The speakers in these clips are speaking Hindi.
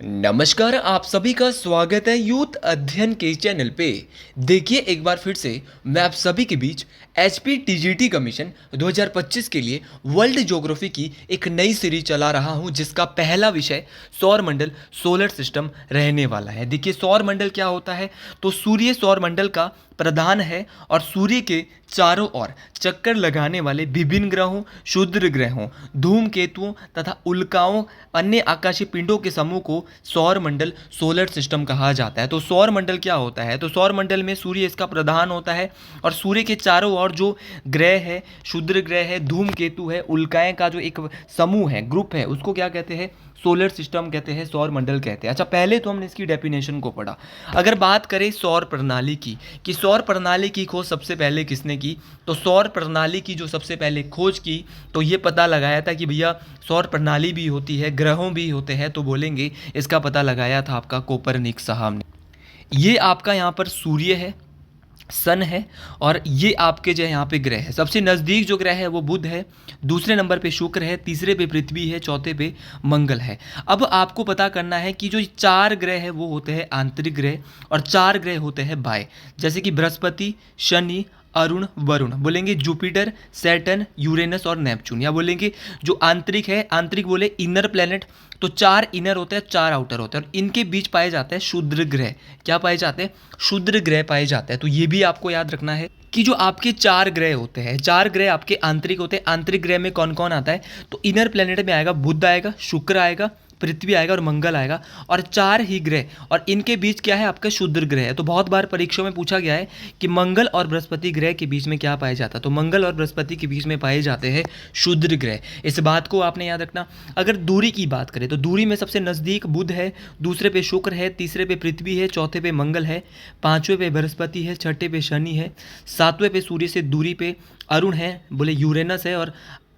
नमस्कार, आप सभी का स्वागत है यूथ अध्ययन के चैनल पे। देखिए एक बार फिर से मैं आप सभी के बीच एचपी टीजीटी कमीशन 2025 के लिए वर्ल्ड ज्योग्राफी की एक नई सीरीज चला रहा हूं, जिसका पहला विषय सौर मंडल सोलर सिस्टम रहने वाला है। देखिए सौर मंडल क्या होता है, तो सूर्य सौर मंडल का प्रधान है और सूर्य के चारों ओर चक्कर लगाने वाले विभिन्न ग्रहों, क्षुद्र ग्रहों, धूमकेतुओं तथा उल्काओं, अन्य आकाशीय पिंडों के समूह को सौर मंडल सोलर सिस्टम कहा जाता है। तो सौर मंडल क्या होता है, तो सौर मंडल में सूर्य इसका प्रधान होता है और सूर्य के चारों ओर जो ग्रह है, क्षुद्र ग्रह है, धूमकेतु है, उल्काएं का जो एक समूह है, ग्रुप है, उसको क्या कहते हैं, सोलर सिस्टम कहते हैं, सौर मंडल कहते हैं। अच्छा, पहले तो हमने इसकी डेफिनेशन को पढ़ा। अगर बात करें सौर प्रणाली की कि सौर प्रणाली की खोज सबसे पहले किसने की, तो सौर प्रणाली की जो सबसे पहले खोज की तो ये पता लगाया था कि भैया सौर प्रणाली भी होती है, ग्रहों भी होते हैं, तो बोलेंगे इसका पता लगाया था आपका कोपरनिकस साहब ने। ये आपका यहाँ पर सूर्य है, सन है, और ये आपके जो यहाँ पे ग्रह है। सबसे नज़दीक जो ग्रह है वो बुध है, दूसरे नंबर पे शुक्र है, तीसरे पे पृथ्वी है, चौथे पे मंगल है। अब आपको पता करना है कि जो चार ग्रह है वो होते हैं आंतरिक ग्रह और चार ग्रह होते हैं बाह्य, जैसे कि बृहस्पति, शनि, अरुण, वरुण। बोलेंगे जुपिटर, सैटर्न, यूरेनस और नेपच्यून। या बोलेंगे जो आंतरिक है, आंतरिक बोले इनर प्लेनेट, तो चार इनर होते हैं, चार आउटर होते हैं, और इनके बीच पाए जाते हैं क्षुद्र ग्रह। क्या पाए जाते हैं, क्षुद्र ग्रह पाए जाते हैं। तो ये भी आपको याद रखना है कि जो आपके चार ग्रह होते हैं, चार ग्रह आपके आंतरिक होते हैं। आंतरिक ग्रह में कौन कौन आता है, तो इनर प्लेनेट में आएगा बुध आएगा, शुक्र आएगा, पृथ्वी आएगा और मंगल आएगा, और चार ही ग्रह, और इनके बीच क्या है, आपका क्षुद्र ग्रह है। तो बहुत बार परीक्षाओं में पूछा गया है कि मंगल और बृहस्पति ग्रह के बीच में क्या पाया जाता है, तो मंगल और बृहस्पति के बीच में पाए जाते हैं क्षुद्र ग्रह। इस बात को आपने याद रखना। अगर दूरी की बात करें तो दूरी में सबसे नज़दीक बुध है, दूसरे पे शुक्र है, तीसरे पे पृथ्वी है, चौथे पे मंगल है, पाँचवें पे बृहस्पति है, छठे पे शनि है, सातवें पे सूर्य से दूरी पे अरुण है, बोले यूरेनस है, और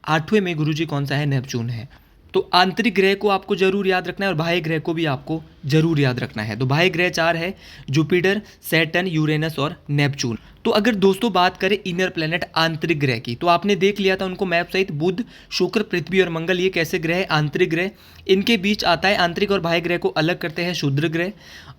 आठवें में गुरुजी कौन सा है, नेपच्यून है। तो आंतरिक ग्रह को आपको जरूर याद रखना है और बाह्य ग्रह को भी आपको जरूर याद रखना है। तो बाह्य ग्रह चार है, जुपिटर, सैटर्न, यूरेनस और नेपच्यून। तो अगर दोस्तों बात करें इनर प्लेनेट आंतरिक ग्रह की, तो आपने देख लिया था उनको मैप सहित, बुध, शुक्र, पृथ्वी और मंगल, ये कैसे ग्रह है, आंतरिक ग्रह। इनके बीच आता है, आंतरिक और बाह्य ग्रह को अलग करते हैं क्षुद्र ग्रह।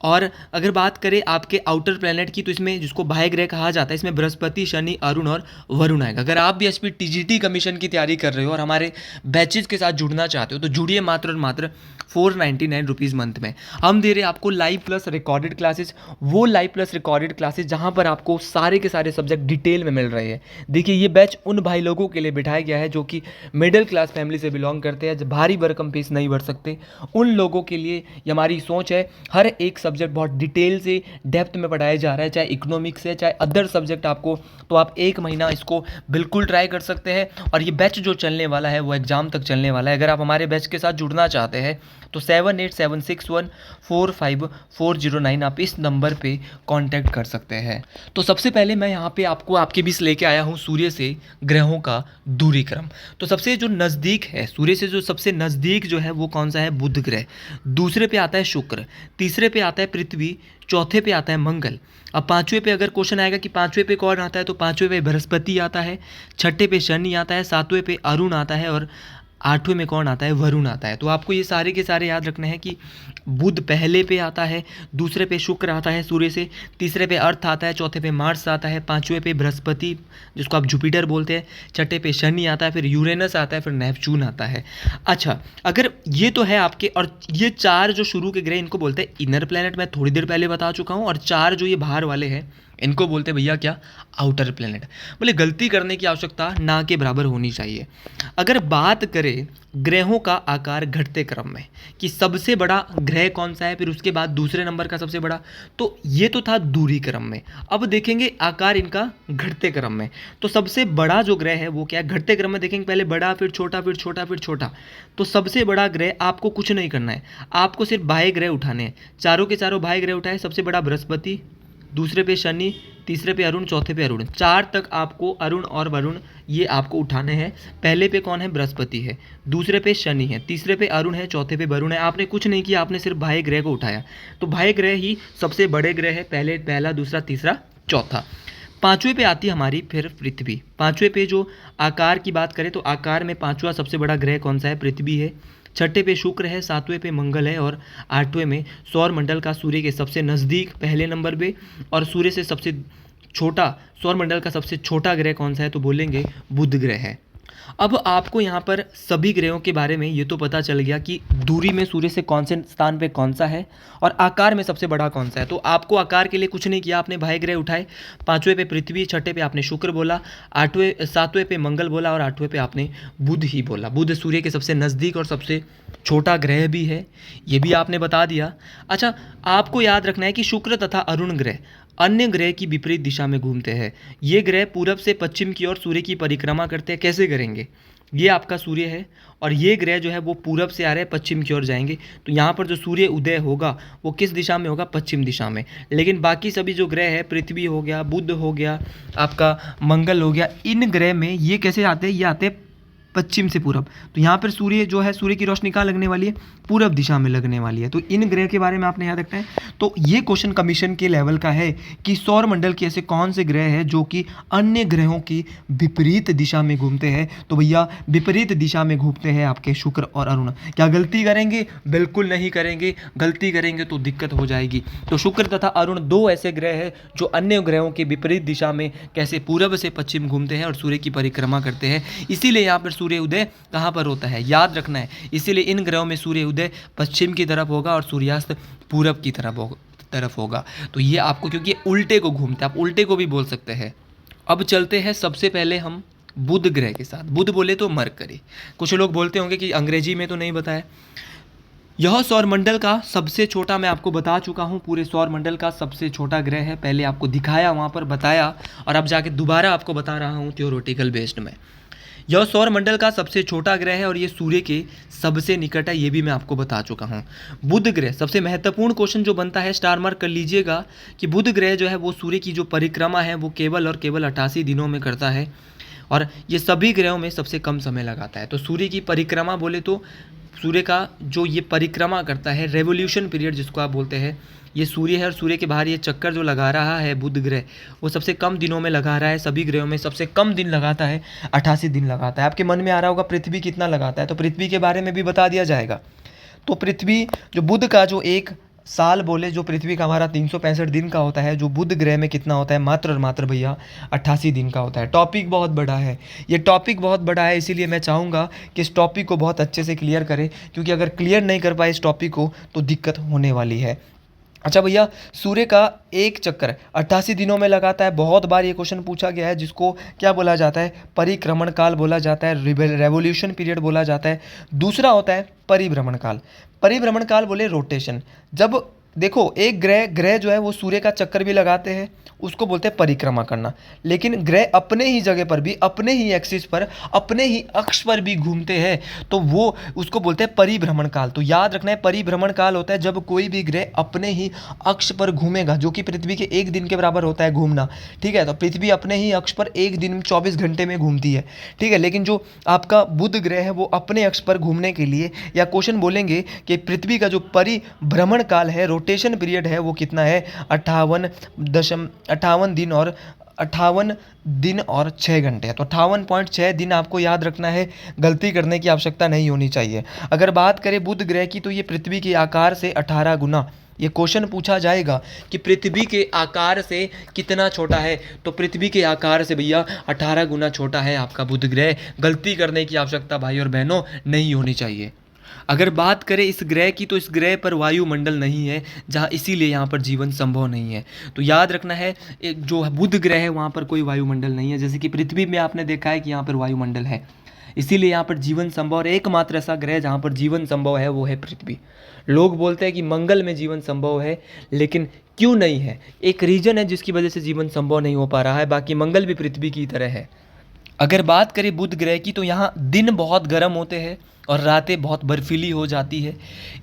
और अगर बात करें आपके आउटर प्लेनेट की, तो इसमें जिसको बाह्य ग्रह कहा जाता है, इसमें बृहस्पति, शनि, अरुण और वरुण आएगा। अगर आप भी एचपी टीजीटी कमीशन की तैयारी कर रहे हो और हमारे बैचेज के साथ जुड़ना चाहते हो तो जुड़िए मात्र और मात्र 499 रुपीज़ मंथ में। हम दे रहे हैं आपको लाइव प्लस रिकॉर्डेड क्लासेस, वो लाइव प्लस रिकॉर्डेड क्लासेस जहां पर आपको सारे के सारे सब्जेक्ट डिटेल में मिल रहे हैं। देखिए ये बैच उन भाई लोगों के लिए बिठाया गया है जो कि मिडिल क्लास फैमिली से बिलोंग करते हैं, जो भारी भरकम फीस नहीं भर सकते। उन लोगों के लिए ये हमारी सोच है, हर एक सब्जेक्ट बहुत डिटेल से डेप्थ में पढ़ाया जा रहा है, चाहे इकोनॉमिक्स है चाहे अदर सब्जेक्ट आपको, तो आप एक महीना इसको बिल्कुल ट्राई कर सकते हैं। और ये बैच जो चलने वाला है वो एग्ज़ाम तक चलने वाला है। अगर आप हमारे बैच के साथ जुड़ना चाहते हैं तो 7876145409 आप इस नंबर पे कांटेक्ट कर सकते हैं। तो सबसे पहले मैं यहाँ पे आपको आपके बीच लेके आया हूँ सूर्य से ग्रहों का दूरी क्रम। तो सबसे जो नज़दीक है, सूर्य से जो सबसे नज़दीक जो है वो कौन सा है, बुध ग्रह, दूसरे पे आता है शुक्र, तीसरे पे आता है पृथ्वी, चौथे पे आता है मंगल। अब पाँचवें पे अगर क्वेश्चन आएगा कि पाँचवें पे कौन आता है, तो पाँचवें पे बृहस्पति आता है, छठे पे शनि आता है, सातवें पे अरुण आता है, और आठवें में कौन आता है, वरुण आता है। तो आपको ये सारे के सारे याद रखने हैं कि बुध पहले पे आता है, दूसरे पे शुक्र आता है सूर्य से, तीसरे पे अर्थ आता है, चौथे पे मार्स आता है, पांचवें पे बृहस्पति जिसको आप जुपिटर बोलते हैं, छठे पे शनि आता है, फिर यूरेनस आता है, फिर नेपच्यून आता है। अच्छा, अगर ये तो है आपके, और ये चार जो शुरू के ग्रह इनको बोलते हैं इनर प्लैनेट, मैं थोड़ी देर पहले बता चुका हूँ, और चार जो ये बाहर वाले हैं इनको बोलते हैं भैया क्या, आउटर प्लेनेट। बोले गलती करने की आवश्यकता ना के बराबर होनी चाहिए। अगर बात करें ग्रहों का आकार घटते क्रम में कि सबसे बड़ा ग्रह कौन सा है, फिर उसके बाद दूसरे नंबर का सबसे बड़ा, तो ये तो था दूरी क्रम में। अब देखेंगे आकार इनका घटते क्रम में। तो सबसे बड़ा जो ग्रह है वो क्या है, घटते क्रम में देखेंगे, पहले बड़ा, फिर छोटा, फिर छोटा, फिर छोटा। तो सबसे बड़ा ग्रह आपको कुछ नहीं करना है, आपको सिर्फ बाह्य ग्रह उठाने हैं। चारों के चारों बाह्य ग्रह उठाए, सबसे बड़ा बृहस्पति, दूसरे पे शनि, तीसरे पे अरुण, चौथे पे अरुण, चार तक आपको अरुण और वरुण ये आपको उठाने हैं। पहले पे कौन है, बृहस्पति है, दूसरे पे शनि है, तीसरे पे अरुण है, चौथे पे वरुण है। आपने कुछ नहीं किया, आपने सिर्फ बाह्य ग्रह को उठाया। तो बाह्य ग्रह ही सबसे बड़े ग्रह है, पहला, दूसरा, तीसरा, चौथा। पाँचवें पे आती है हमारी फिर पृथ्वी। पाँचवें पे जो आकार की बात करें तो आकार में पाँचवा सबसे बड़ा ग्रह कौन सा है, पृथ्वी है। छठे पे शुक्र है, सातवें पे मंगल है और आठवें में सौर मंडल का सूर्य के सबसे नज़दीक पहले नंबर पे और सूर्य से सबसे छोटा, सौर मंडल का सबसे छोटा ग्रह कौन सा है तो बोलेंगे बुध ग्रह है। अब आपको यहाँ पर सभी ग्रहों के बारे में ये तो पता चल गया कि दूरी में सूर्य से कौन से स्थान पे कौन सा है और आकार में सबसे बड़ा कौन सा है। तो आपको आकार के लिए कुछ नहीं किया, आपने भाई ग्रह उठाए, पाँचवें पे पृथ्वी, छठे पे आपने शुक्र बोला, सातवें पे मंगल बोला और आठवें पे आपने बुध ही बोला। बुध सूर्य के सबसे नज़दीक और सबसे छोटा ग्रह भी है, ये भी आपने बता दिया। अच्छा, आपको याद रखना है कि शुक्र तथा अरुण ग्रह अन्य ग्रह की विपरीत दिशा में घूमते हैं। ये ग्रह पूरब से पश्चिम की ओर सूर्य की परिक्रमा करते हैं। कैसे करेंगे? ये आपका सूर्य है और ये ग्रह जो है वो पूरब से आ रहे हैं, पश्चिम की ओर जाएंगे। तो यहाँ पर जो सूर्य उदय होगा वो किस दिशा में होगा? पश्चिम दिशा में। लेकिन बाकी सभी जो ग्रह है, पृथ्वी हो गया, बुध हो गया, आपका मंगल हो गया, इन ग्रह में ये कैसे आते हैं? ये आते हैं पश्चिम से पूरब। तो यहाँ पर सूर्य जो है, सूर्य की रोशनी कहाँ लगने वाली है? पूरब दिशा में लगने वाली है। तो इन ग्रह के बारे में आपने याद रखना है। तो ये क्वेश्चन कमीशन के लेवल का है कि सौर मंडल के ऐसे कौन से ग्रह हैं जो कि अन्य ग्रहों की विपरीत दिशा में घूमते हैं। तो भैया विपरीत दिशा में घूमते हैं आपके शुक्र और अरुण। क्या गलती करेंगे? बिल्कुल नहीं करेंगे। गलती करेंगे तो दिक्कत हो जाएगी। तो शुक्र तथा अरुण दो ऐसे ग्रह हैं जो अन्य ग्रहों के विपरीत दिशा में कैसे पूरब से पश्चिम घूमते हैं और सूर्य की परिक्रमा करते हैं। इसीलिए यहाँ पर सूर्य उदय कहाँ पर होता है? याद रखना है। इसीलिए इन ग्रहों में सूर्य उदय पश्चिम की तरफ होगा और सूर्यास्त पूरब की तरफ होगा। तो ये आपको, क्योंकि उल्टे को घूमते हैं, आप उल्टे को भी बोल सकते हैं। अब चलते हैं सबसे पहले हम बुध ग्रह के साथ। बुध बोले तो मरकरी। कुछ लोग बोलते होंगे कि अंग्रेजी में तो नहीं बताया। यह सौर मंडल का सबसे छोटा, मैं आपको बता चुका हूँ, पूरे सौर मंडल का सबसे छोटा ग्रह है। पहले आपको दिखाया, वहाँ पर बताया और अब जाके दोबारा आपको बता रहा हूँ थ्योरेटिकल बेस्ड में। यह सौर मंडल का सबसे छोटा ग्रह है और ये सूर्य के सबसे निकट है, ये भी मैं आपको बता चुका हूँ। बुध ग्रह, सबसे महत्वपूर्ण क्वेश्चन जो बनता है, स्टार मार्क कर लीजिएगा कि बुध ग्रह जो है वो सूर्य की जो परिक्रमा है वो केवल और केवल 88 दिनों में करता है और ये सभी ग्रहों में सबसे कम समय लगाता है। तो सूर्य की परिक्रमा बोले तो सूर्य का जो ये परिक्रमा करता है, रेवोल्यूशन पीरियड जिसको आप बोलते हैं, ये सूर्य है और सूर्य के बाहर ये चक्कर जो लगा रहा है बुध ग्रह, वो सबसे कम दिनों में लगा रहा है। सभी ग्रहों में सबसे कम दिन लगाता है, 88 दिन लगाता है। आपके मन में आ रहा होगा पृथ्वी कितना लगाता है, तो पृथ्वी के बारे में भी बता दिया जाएगा। तो पृथ्वी जो बुध का जो एक साल बोले, जो पृथ्वी का हमारा 365 दिन का होता है, जो बुध ग्रह में कितना होता है? मात्र और मात्र भैया 88 दिन का होता है। टॉपिक बहुत बड़ा है, ये टॉपिक बहुत बड़ा है, इसीलिए मैं चाहूँगा कि इस टॉपिक को बहुत अच्छे से क्लियर करें, क्योंकि अगर क्लियर नहीं कर पाए इस टॉपिक को तो दिक्कत होने वाली है। अच्छा भैया, सूर्य का एक चक्कर 88 दिनों में लगाता है। बहुत बार ये क्वेश्चन पूछा गया है, जिसको क्या बोला जाता है? परिक्रमण काल बोला जाता है, रेवोल्यूशन पीरियड बोला जाता है। दूसरा होता है परिभ्रमण काल। परिभ्रमण काल बोले रोटेशन। जब देखो एक ग्रह जो है वो सूर्य का चक्कर भी लगाते हैं, उसको बोलते हैं परिक्रमा करना। लेकिन ग्रह अपने ही जगह पर भी, अपने ही एक्सिस पर, अपने ही अक्ष पर भी घूमते हैं, तो वो उसको बोलते हैं परिभ्रमण काल। तो याद रखना है, परिभ्रमण काल होता है जब कोई भी ग्रह अपने ही अक्ष पर घूमेगा, जो कि पृथ्वी के एक दिन के बराबर होता है घूमना। ठीक है, तो पृथ्वी अपने ही अक्ष पर एक दिन में 24 घंटे में घूमती है। ठीक है, लेकिन जो आपका बुध ग्रह है वो अपने अक्ष पर घूमने के लिए, या क्वेश्चन बोलेंगे कि पृथ्वी का जो परिभ्रमण काल है, रोटेशन पीरियड है, वो कितना है? 58 दिन और 6 घंटे है। तो 58.6 दिन आपको याद रखना है, गलती करने की आवश्यकता नहीं होनी चाहिए। अगर बात करें बुध ग्रह की, तो ये पृथ्वी के आकार से 18 गुना, ये क्वेश्चन पूछा जाएगा कि पृथ्वी के आकार से कितना छोटा है, तो पृथ्वी के आकार से भैया 18 गुना छोटा है आपका बुध ग्रह। गलती करने की आवश्यकता भाई और बहनों नहीं होनी चाहिए। अगर बात करें इस ग्रह की, तो इस ग्रह पर वायुमंडल नहीं है, जहाँ इसीलिए यहाँ पर जीवन संभव नहीं है। तो याद रखना है, एक जो बुध ग्रह है वहाँ पर कोई वायुमंडल नहीं है। जैसे कि पृथ्वी में आपने देखा है कि यहाँ पर वायुमंडल है, इसीलिए यहाँ पर जीवन संभव है। एकमात्र ऐसा ग्रह जहाँ पर जीवन संभव है वो है पृथ्वी। लोग बोलते हैं कि मंगल में जीवन संभव है, लेकिन क्यों नहीं है? एक रीजन है जिसकी वजह से जीवन संभव नहीं हो पा रहा है, बाकी मंगल भी पृथ्वी की तरह है। अगर बात करें बुध ग्रह की, तो यहाँ दिन बहुत गर्म होते हैं और रातें बहुत बर्फीली हो जाती है।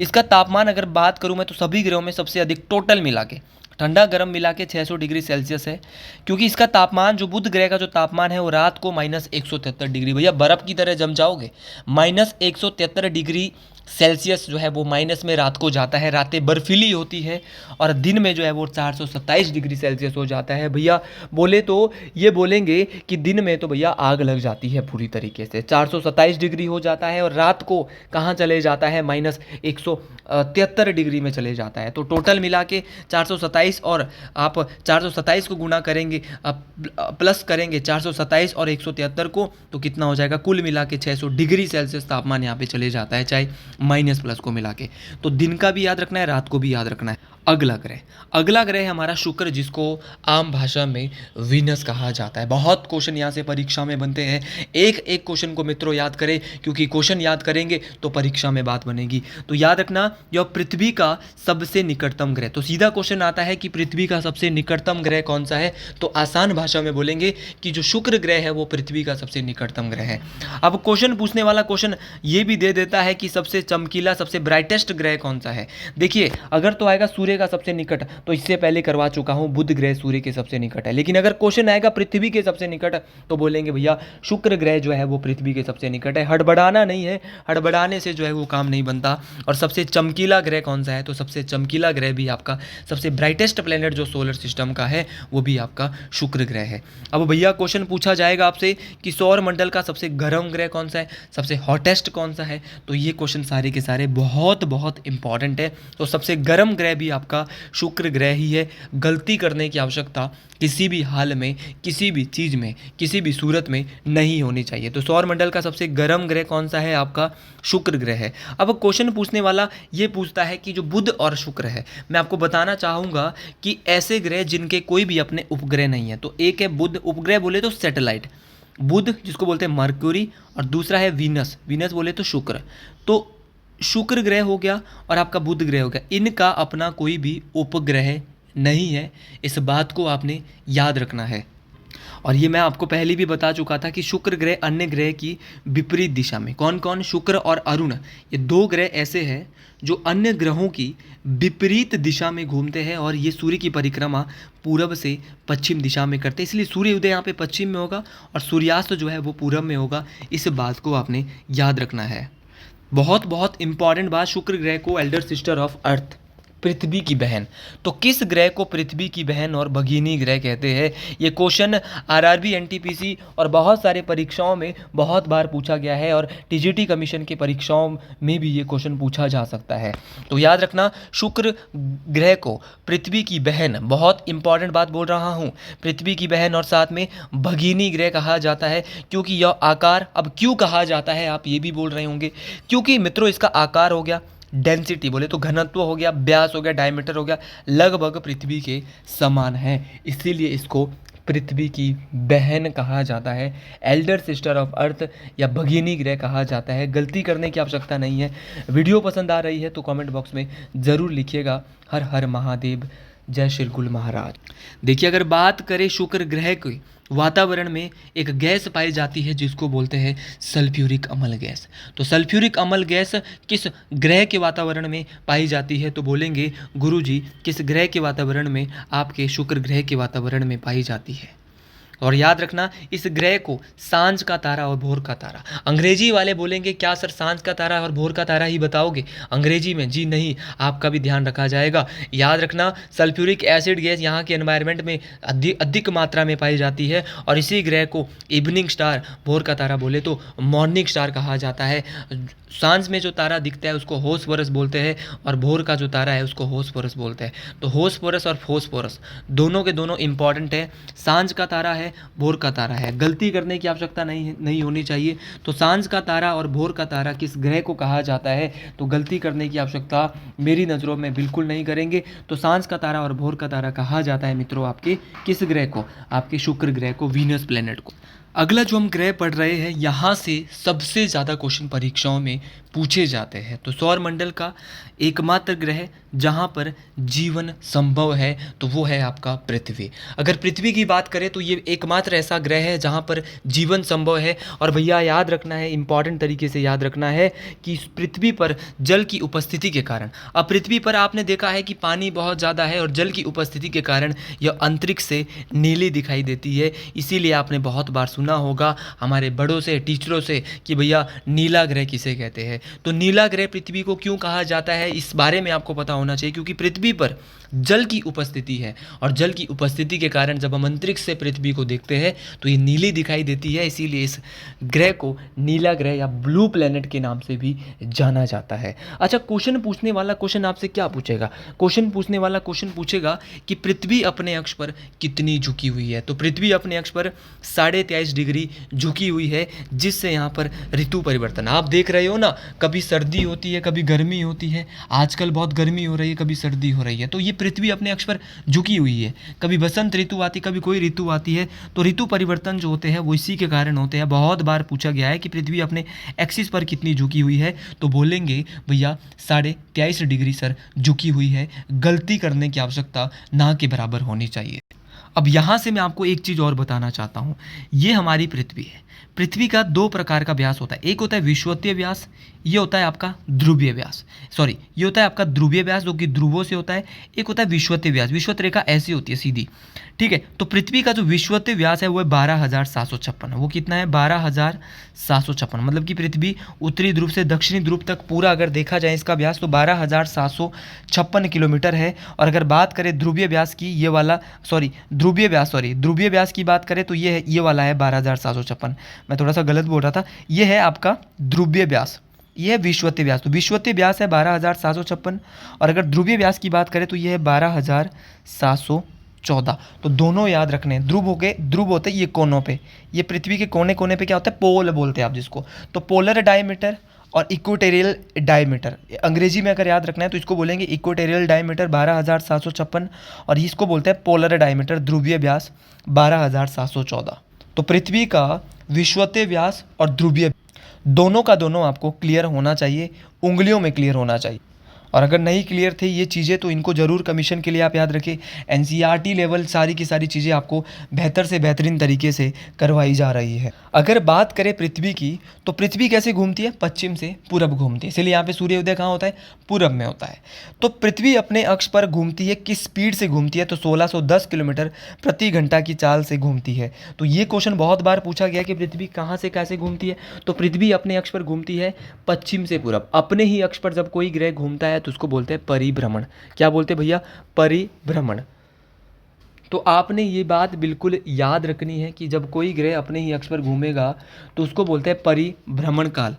इसका तापमान अगर बात करूँ मैं, तो सभी ग्रहों में सबसे अधिक टोटल मिला के, ठंडा गर्म मिला के 600 डिग्री सेल्सियस है। क्योंकि इसका तापमान, जो बुध ग्रह का जो तापमान है वो रात को -173 डिग्री, भैया बर्फ़ की तरह जम जाओगे। -173 डिग्री सेल्सियस जो है वो माइनस में रात को जाता है, रातें बर्फीली होती है और दिन में जो है वो 427 डिग्री सेल्सियस हो जाता है। भैया बोले तो ये बोलेंगे कि दिन में तो भैया आग लग जाती है पूरी तरीके से, 427 डिग्री हो जाता है और रात को कहाँ चले जाता है, माइनस 173 डिग्री में चले जाता है। तो टोटल मिला के 427 और आप 427 को गुना करेंगे, प्लस करेंगे 427 और 173 को, तो कितना हो जाएगा, कुल मिला के 600 डिग्री सेल्सियस तापमान यहाँ पे चले जाता है, चाहे माइनस प्लस को मिला के। तो दिन का भी याद रखना है, रात को भी याद रखना है। अगला ग्रह है हमारा शुक्र, जिसको आम भाषा में वीनस कहा जाता है। बहुत क्वेश्चन यहाँ से परीक्षा में बनते हैं, एक एक क्वेश्चन को मित्रों याद करें, क्योंकि क्वेश्चन याद करेंगे तो परीक्षा में बात बनेगी। तो याद रखना, यह पृथ्वी का सबसे निकटतम ग्रह। तो सीधा क्वेश्चन आता है कि पृथ्वी का सबसे निकटतम ग्रह कौन सा है, तो आसान भाषा में बोलेंगे कि जो शुक्र ग्रह है वो पृथ्वी का सबसे निकटतम ग्रह है। अब क्वेश्चन पूछने वाला क्वेश्चन ये भी दे देता है कि सबसे चमकीला, सबसे ब्राइटेस्ट ग्रह कौन सा है। देखिए, अगर तो आएगा सूर्य का सबसे निकट, तो इससे पहले करवा चुका हूं, बुध ग्रह सूर्य के सबसे निकट है। लेकिन अगर क्वेश्चन आएगा पृथ्वी के सबसे निकट, तो बोलेंगे भैया शुक्र ग्रह जो है वो पृथ्वी के सबसे निकट है। हड़बड़ाना नहीं है, हड़बड़ाने से जो है वो काम नहीं बनता। और सबसे चमकीला ग्रह कौन सा है, तो सबसे चमकीला ग्रह भी आपका, सबसे ब्राइटेस्ट प्लेनेट जो सोलर सिस्टम का है वो भी आपका शुक्र ग्रह है। अब भैया क्वेश्चन पूछा जाएगा आपसे कि सौर मंडल का सबसे गर्म ग्रह कौन सा है, सबसे हॉटेस्ट कौन सा है, तो ये क्वेश्चन सारे के सारे बहुत बहुत इंपॉर्टेंट है। तो सबसे गर्म ग्रह भी आपका शुक्र ग्रह ही है। गलती करने की आवश्यकता किसी भी हाल में, किसी भी चीज़ में, किसी भी सूरत में नहीं होनी चाहिए। तो सौर मंडल का सबसे गर्म ग्रह कौन सा है, आपका शुक्र ग्रह है। अब क्वेश्चन पूछने वाला ये पूछता है कि जो बुध और शुक्र है, मैं आपको बताना चाहूँगा कि ऐसे ग्रह जिनके कोई भी अपने उपग्रह नहीं है। तो एक है बुध, उपग्रह बोले तो सैटेलाइट, बुध जिसको बोलते हैं मर्क्यूरी, और दूसरा है वीनस, वीनस बोले तो शुक्र। तो शुक्र ग्रह हो गया और आपका बुध ग्रह हो गया, इनका अपना कोई भी उपग्रह नहीं है। इस बात को आपने याद रखना है। और ये मैं आपको पहले भी बता चुका था कि शुक्र ग्रह अन्य ग्रह की विपरीत दिशा में, कौन कौन, शुक्र और अरुण, ये दो ग्रह ऐसे हैं जो अन्य ग्रहों की विपरीत दिशा में घूमते हैं और ये सूर्य की परिक्रमा पूरब से पश्चिम दिशा में करते हैं। इसलिए सूर्य उदय यहाँ पे पश्चिम में होगा और सूर्यास्त जो है वो पूरब में होगा। इस बात को आपने याद रखना है। बहुत बहुत इंपॉर्टेंट बात, शुक्र ग्रह को एल्डर सिस्टर ऑफ अर्थ, पृथ्वी की बहन। तो किस ग्रह को पृथ्वी की बहन और भगिनी ग्रह कहते हैं, ये क्वेश्चन आरआरबी, एनटीपीसी और बहुत सारे परीक्षाओं में बहुत बार पूछा गया है और टीजीटी कमीशन की परीक्षाओं में भी ये क्वेश्चन पूछा जा सकता है। तो याद रखना, शुक्र ग्रह को पृथ्वी की बहन, बहुत इंपॉर्टेंट बात बोल रहा हूँ, पृथ्वी की बहन और साथ में भगिनी ग्रह कहा जाता है। क्योंकि यह आकार, अब क्यों कहा जाता है आप ये भी बोल रहे होंगे, क्योंकि मित्रों इसका आकार हो गया, डेंसिटी बोले तो घनत्व हो गया, व्यास हो गया, डायमीटर हो गया, लगभग पृथ्वी के समान है, इसीलिए इसको पृथ्वी की बहन कहा जाता है, एल्डर सिस्टर ऑफ अर्थ या भगिनी ग्रह कहा जाता है। गलती करने की आवश्यकता नहीं है। वीडियो पसंद आ रही है तो कमेंट बॉक्स में ज़रूर लिखिएगा हर हर महादेव, जय श्री कुल महाराज। देखिए, अगर बात करें शुक्र ग्रह की, वातावरण में एक गैस पाई जाती है जिसको बोलते हैं सल्फ्यूरिक अम्ल गैस। तो सल्फ्यूरिक अम्ल गैस किस ग्रह के वातावरण में पाई जाती है, तो बोलेंगे गुरुजी किस ग्रह के वातावरण में, आपके शुक्र ग्रह के वातावरण में पाई जाती है। और याद रखना, इस ग्रह को सांझ का तारा और भोर का तारा, अंग्रेजी वाले बोलेंगे क्या सर सांझ का तारा और भोर का तारा ही बताओगे अंग्रेजी में, जी नहीं, आपका भी ध्यान रखा जाएगा। याद रखना, सल्फ्यूरिक एसिड गैस यहाँ के एनवायरनमेंट में अधिक मात्रा में पाई जाती है और इसी ग्रह को इवनिंग स्टार, भोर का तारा बोले तो मॉर्निंग स्टार कहा जाता है। सांझ में जो तारा दिखता है उसको होस्फोरस बोलते हैं और भोर का जो तारा है उसको होस्फोरस बोलते हैं। तो होस्फोरस और फोस्फोरस दोनों के दोनों इंपॉर्टेंट है। सांझ का तारा है, भोर का तारा है, गलती करने की आवश्यकता नहीं होनी चाहिए। तो सांझ का तारा और भोर का तारा किस ग्रह को कहा जाता है, तो गलती करने की आवश्यकता मेरी नज़रों में बिल्कुल नहीं करेंगे। तो सांझ का तारा और भोर का तारा कहा जाता है मित्रों आपके किस ग्रह को, आपके शुक्र ग्रह को, वीनस प्लेनेट को। अगला जो हम ग्रह पढ़ रहे हैं, यहाँ से सबसे ज़्यादा क्वेश्चन परीक्षाओं में पूछे जाते हैं। तो सौर मंडल का एकमात्र ग्रह जहाँ पर जीवन संभव है तो वो है आपका पृथ्वी। अगर पृथ्वी की बात करें तो ये एकमात्र ऐसा ग्रह है जहाँ पर जीवन संभव है। और भैया याद रखना है, इंपॉर्टेंट तरीके से याद रखना है कि पृथ्वी पर जल की उपस्थिति के कारण, अब पृथ्वी पर आपने देखा है कि पानी बहुत ज़्यादा है और जल की उपस्थिति के कारण यह अंतरिक्ष से नीली दिखाई देती है। इसीलिए आपने बहुत बार सुना होगा हमारे बड़ों से, टीचरों से कि भैया नीला ग्रह किसे कहते हैं। तो नीला ग्रह पृथ्वी को क्यों कहा जाता है, इस बारे में आपको पता होना चाहिए, क्योंकि पृथ्वी पर जल की उपस्थिति है और जल की उपस्थिति के कारण जब हम अंतरिक्ष से पृथ्वी को देखते हैं तो ये नीली दिखाई देती है, इसीलिए इस ग्रह को नीला ग्रह या ब्लू प्लेनेट के नाम से भी जाना जाता है। अच्छा, क्वेश्चन पूछने वाला क्वेश्चन आपसे क्या पूछेगा, क्वेश्चन पूछने वाला क्वेश्चन पूछेगा कि पृथ्वी अपने अक्ष पर कितनी झुकी हुई है। तो पृथ्वी अपने अक्ष पर 23.5 डिग्री झुकी हुई है, जिससे यहाँ पर ऋतु परिवर्तन आप देख रहे हो ना, कभी सर्दी होती है कभी गर्मी होती है, आजकल बहुत गर्मी हो रही है कभी सर्दी हो रही है, तो ये पृथ्वी अपने अक्ष पर झुकी हुई है। कभी बसंत ऋतु आती कभी कोई ऋतु आती है, तो ऋतु परिवर्तन जो होते हैं वो इसी के कारण होते हैं। बहुत बार पूछा गया है कि पृथ्वी अपने एक्सिस पर कितनी झुकी हुई है, तो बोलेंगे भैया 23.5 डिग्री सर झुकी हुई है, गलती करने की आवश्यकता ना के बराबर होनी चाहिए। अब यहाँ से मैं आपको एक चीज़ और बताना चाहता हूँ, ये हमारी पृथ्वी है। पृथ्वी का 2 प्रकार का व्यास होता है, एक होता है विषुवतीय व्यास, ये होता है आपका ध्रुवीय व्यास, सॉरी ये होता है आपका ध्रुवीय व्यास जो कि ध्रुवों से होता है, एक होता है विषुवतीय व्यास, विषुवत रेखा ऐसी होती है सीधी, ठीक है। तो पृथ्वी का जो विषुवतीय व्यास है वो है 12,756, वो कितना है 12,756, मतलब कि पृथ्वी उत्तरी ध्रुव से दक्षिणी ध्रुव तक पूरा अगर देखा जाए इसका व्यास तो 12,756 किलोमीटर है। और अगर बात करें ध्रुवीय व्यास की, ये वाला ध्रुवीय व्यास की बात करें तो ये वाला है 12,756, मैं थोड़ा सा गलत बोल रहा था, ये है आपका ध्रुवीय व्यास, ये है विषुवतीय व्यास। तो विषुवतीय व्यास है 12,756 और अगर ध्रुवीय व्यास की बात करें तो ये है 12,714। तो दोनों याद रखने हैं। ध्रुव होते हैं ये कोनों पे, ये पृथ्वी के कोने कोने पे क्या होता है, पोल बोलते हैं आप जिसको, तो पोलर डायमीटर और इक्वेटोरियल डायमीटर, अंग्रेजी में अगर याद रखना है तो इसको बोलेंगे इक्वेटोरियल डायमीटर 12,756 और इसको बोलते हैं पोलर डायमीटर ध्रुवीय व्यास 12,714। तो पृथ्वी का विषुवतीय व्यास और ध्रुवीय दोनों का दोनों आपको क्लियर होना चाहिए, उंगलियों में क्लियर होना चाहिए। और अगर नहीं क्लियर थे ये चीज़ें तो इनको ज़रूर कमीशन के लिए आप याद रखें। एनसीईआरटी लेवल सारी की सारी चीज़ें आपको बेहतर से बेहतरीन तरीके से करवाई जा रही है। अगर बात करें पृथ्वी की, तो पृथ्वी कैसे घूमती है, पश्चिम से पूरब घूमती है, इसलिए यहाँ पे सूर्योदय कहाँ होता है, पूरब में होता है। तो पृथ्वी अपने अक्ष पर घूमती है, किस स्पीड से घूमती है, तो 1610 किलोमीटर प्रति घंटा की चाल से घूमती है। तो ये क्वेश्चन बहुत बार पूछा गया कि पृथ्वी कहाँ से कैसे घूमती है, तो पृथ्वी अपने अक्ष पर घूमती है पश्चिम से पूरब। अपने ही अक्ष पर जब कोई ग्रह घूमता है तो उसको बोलते हैं परिभ्रमण। क्या बोलते हैं भैया, परिभ्रमण। तो आपने ये बात बिल्कुल याद रखनी है कि जब कोई ग्रह अपने ही अक्ष पर घूमेगा तो उसको बोलते हैं परिभ्रमण काल।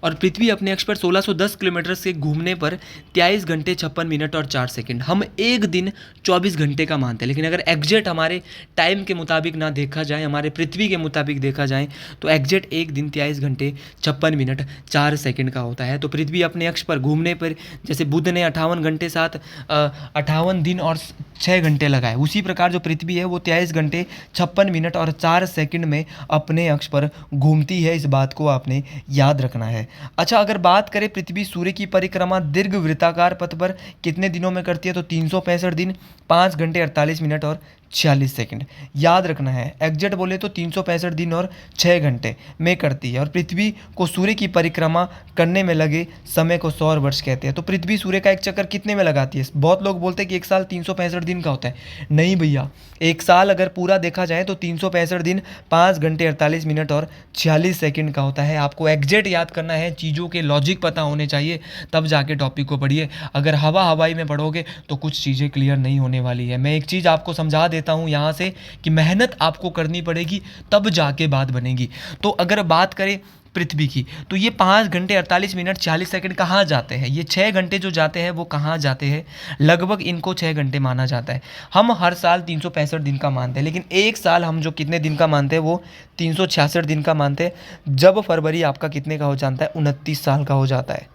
और पृथ्वी अपने अक्ष पर 1610 किलोमीटर से घूमने पर 23 घंटे 56 मिनट और 4 सेकंड, हम एक दिन 24 घंटे का मानते हैं। लेकिन अगर एग्जैक्ट हमारे टाइम के मुताबिक ना देखा जाए, हमारे पृथ्वी के मुताबिक देखा जाए तो एग्जैक्ट एक दिन 23 घंटे 56 मिनट 4 सेकंड का होता है। तो पृथ्वी अपने अक्ष पर घूमने पर, जैसे बुध ने 58 घंटे साथ 58 दिन और 6 घंटे लगाए, उसी प्रकार जो पृथ्वी है वो 23 घंटे 56 मिनट और 4 सेकंड में अपने अक्ष पर घूमती है। इस बात को आपने याद रखना है। अच्छा, अगर बात करें पृथ्वी सूर्य की परिक्रमा दीर्घ वृत्ताकार पथ पर कितने दिनों में करती है, तो 365 दिन 5 घंटे 48 मिनट और 46 सेकंड। याद रखना है, एग्जैक्ट बोले तो 365 दिन और 6 घंटे में करती है। और पृथ्वी को सूर्य की परिक्रमा करने में लगे समय को सौर वर्ष कहते हैं। तो पृथ्वी सूर्य का एक चक्कर कितने में लगाती है? बहुत लोग बोलते हैं कि एक साल 365 दिन का होता है। नहीं भैया, एक साल अगर पूरा देखा जाए तो 365 दिन 5 घंटे 48 मिनट और 46 सेकंड का होता है। आपको एग्जैक्ट याद करना है, चीज़ों के लॉजिक पता होने चाहिए, तब जाके टॉपिक को पढ़िए। अगर हवाई में पढ़ोगे तो कुछ चीज़ें क्लियर नहीं होने वाली है। मैं एक चीज़ आपको समझा देता हूँ यहाँ से कि मेहनत आपको करनी पड़ेगी, तब जाके बात बनेगी। तो अगर बात करें पृथ्वी की, तो ये 5 घंटे 48 मिनट 40 सेकंड कहाँ जाते हैं? ये 6 घंटे जो जाते हैं वो कहाँ जाते हैं? लगभग इनको 6 घंटे माना जाता है। हम हर साल 365 दिन का मानते हैं, लेकिन एक साल हम जो कितने दिन का मानते हैं वो 366 दिन का मानते हैं। जब फरवरी आपका कितने का हो जाता है? 29 साल का हो जाता है।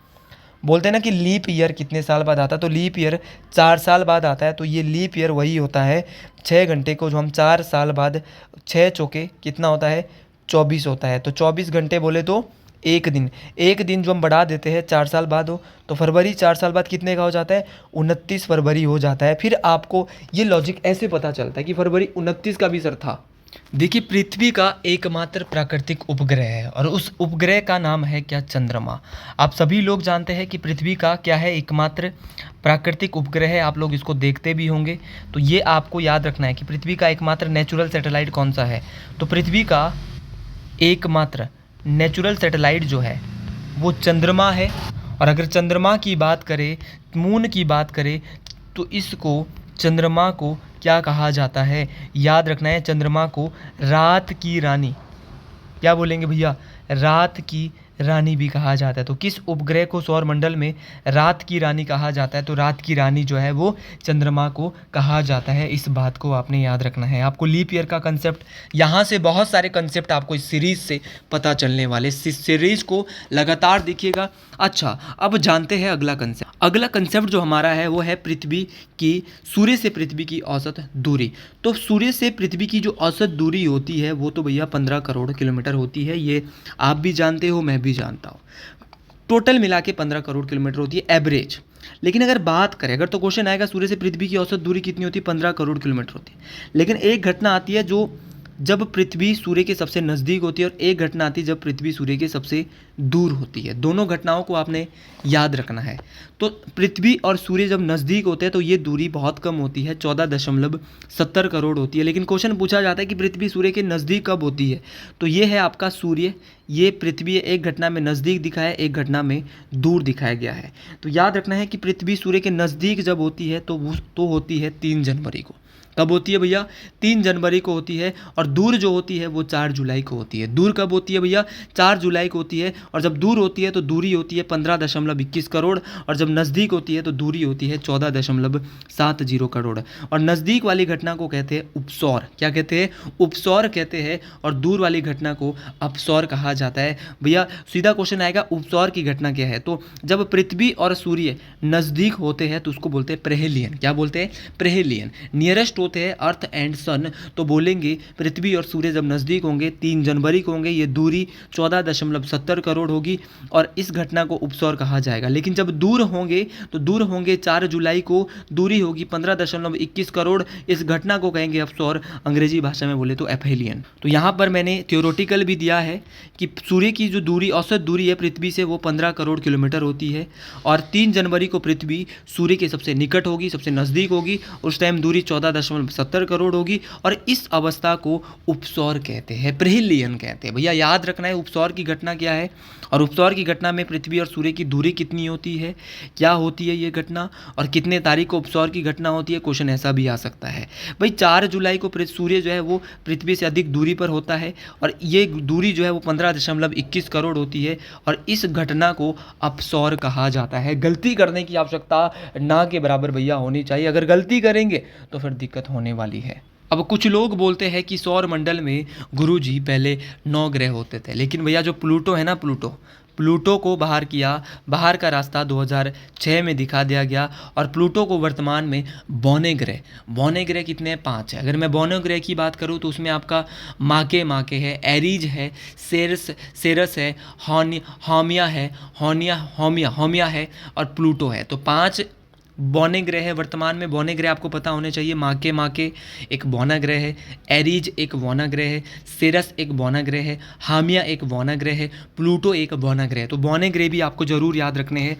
बोलते हैं ना कि लीप ईयर कितने साल बाद आता है, तो लीप ईयर 4 साल बाद आता है। तो ये लीप ईयर वही होता है, 6 घंटे को जो हम 4 साल बाद 6 चौके कितना होता है? 24 होता है। तो 24 घंटे बोले तो एक दिन जो हम बढ़ा देते हैं 4 साल बाद हो, तो फरवरी 4 साल बाद कितने का हो जाता है? 29 फरवरी हो जाता है। फिर आपको ये लॉजिक ऐसे पता चलता है कि फरवरी 29 का भी सर था। देखिए, पृथ्वी का एकमात्र प्राकृतिक उपग्रह है और उस उपग्रह का नाम है क्या? चंद्रमा। आप सभी लोग जानते हैं कि पृथ्वी का क्या है? एकमात्र प्राकृतिक उपग्रह है। आप लोग इसको देखते भी होंगे, तो ये आपको याद रखना है कि पृथ्वी का एकमात्र नेचुरल सैटेलाइट कौन सा है। तो पृथ्वी का एकमात्र नेचुरल सैटेलाइट जो है वो चंद्रमा है। और अगर चंद्रमा की बात करें, मून की बात करें, तो इसको चंद्रमा को क्या कहा जाता है? याद रखना है, चंद्रमा को रात की रानी, क्या बोलेंगे भैया? रात की रानी भी कहा जाता है। तो किस उपग्रह को सौरमंडल में रात की रानी कहा जाता है? तो रात की रानी जो है वो चंद्रमा को कहा जाता है। इस बात को आपने याद रखना है। आपको लीप ईयर का कंसेप्ट, यहाँ से बहुत सारे कंसेप्ट आपको इस सीरीज से पता चलने वाले। इस सीरीज को लगातार देखिएगा। अच्छा, अब जानते हैं अगला कंसेप्ट। अगला कंसेप्ट जो हमारा है वो है पृथ्वी की, सूर्य से पृथ्वी की औसत दूरी। तो सूर्य से पृथ्वी की जो औसत दूरी होती है वो तो भैया 15 करोड़ किलोमीटर होती है। ये आप भी जानते हो, मैं भी जानता हूँ। टोटल मिला के 15 करोड़ किलोमीटर होती है एवरेज। लेकिन अगर बात करें, अगर तो क्वेश्चन आएगा सूर्य से पृथ्वी की औसत दूरी कितनी होती है? 15 करोड़ किलोमीटर होती है। लेकिन एक घटना आती है जो जब पृथ्वी सूर्य के सबसे नज़दीक होती है, और एक घटना आती है जब पृथ्वी सूर्य के सबसे दूर होती है। दोनों घटनाओं को आपने याद रखना है। तो पृथ्वी और सूर्य जब नज़दीक होते हैं तो ये दूरी बहुत कम होती है, 14.70 करोड़ होती है। लेकिन क्वेश्चन पूछा जाता है कि पृथ्वी सूर्य के नज़दीक कब होती है? तो ये है आपका सूर्य, ये पृथ्वी एक घटना में नज़दीक दिखाया है, एक घटना में दूर दिखाया गया है। तो याद रखना है कि पृथ्वी सूर्य के नज़दीक जब होती है तो वो तो होती है 3 जनवरी को। कब होती है भैया? 3 जनवरी को होती है। और दूर जो होती है वो 4 जुलाई को होती है। दूर कब होती है भैया? 4 जुलाई को होती है। और जब दूर होती है तो दूरी होती है 15.21 करोड़, और जब नज़दीक होती है तो दूरी होती है 14.70 करोड़। और नज़दीक वाली घटना को कहते हैं उपसौर। क्या कहते हैं? उपसौर कहते हैं। और दूर वाली घटना को अपसौर कहा जाता है। भैया सीधा क्वेश्चन आएगा, उपसौर की घटना क्या है? तो जब पृथ्वी और सूर्य नज़दीक होते हैं तो उसको बोलते हैं प्रेहेलियन। क्या बोलते हैं? प्रेहेलियन। नियरेस्ट होते हैं अर्थ एंड सन, तो बोलेंगे पृथ्वी और सूर्य जब नज़दीक होंगे 3 जनवरी को होंगे, ये दूरी 14.70 करोड़ होगी, और इस घटना को उपसौर कहा जाएगा। लेकिन जब दूर होंगे तो दूर होंगे 4 जुलाई को, दूरी होगी 15.21 करोड़, इस घटना को कहेंगे अपसौर। अंग्रेजी भाषा में बोले तो एफेलियन। तो यहाँ पर मैंने थियोरेटिकल भी दिया है कि सूर्य की जो दूरी, औसत दूरी है पृथ्वी से, वो 15 करोड़ किलोमीटर होती है। और 3 जनवरी को पृथ्वी सूर्य के सबसे निकट होगी, सबसे नज़दीक होगी, उस टाइम दूरी 14.70 करोड़ होगी, और इस अवस्था को उपसौर कहते हैं, प्रेहिलियन कहते हैं। भैया याद रखना है उपसौर की घटना क्या है, और उपसौर की घटना में पृथ्वी और सूर्य की दूरी कितनी होती है, क्या होती है ये घटना, और कितने तारीख को उपसौर की घटना होती है। क्वेश्चन ऐसा भी आ सकता है। भाई 4 जुलाई को सूर्य जो है वो पृथ्वी से अधिक दूरी पर होता है, और ये दूरी जो है वो 15.21 करोड़ होती है, और इस घटना को अपसौर कहा जाता है। गलती करने की आवश्यकता ना के बराबर भैया होनी चाहिए। अगर गलती करेंगे तो फिर दिक्कत होने वाली है। अब कुछ लोग बोलते हैं कि सौर मंडल में गुरुजी पहले 9 ग्रह होते थे, लेकिन भैया जो प्लूटो है ना, प्लूटो को बाहर किया, बाहर का रास्ता 2006 में दिखा दिया गया, और प्लूटो को वर्तमान में बौने ग्रह कितने हैं? 5 है। अगर मैं बौने ग्रह की बात करूँ तो उसमें आपका माके है, एरीज है, सेरस है, होमिया है, और प्लूटो है। तो 5 बौने ग्रह है वर्तमान में। बौने ग्रह आपको पता होने चाहिए, माके एक बौना ग्रह है, एरीज एक बौना ग्रह है, सेरस एक बौना ग्रह है, हामिया एक बौना ग्रह है, प्लूटो एक बौना ग्रह है। तो बौने ग्रह भी आपको जरूर याद रखने हैं।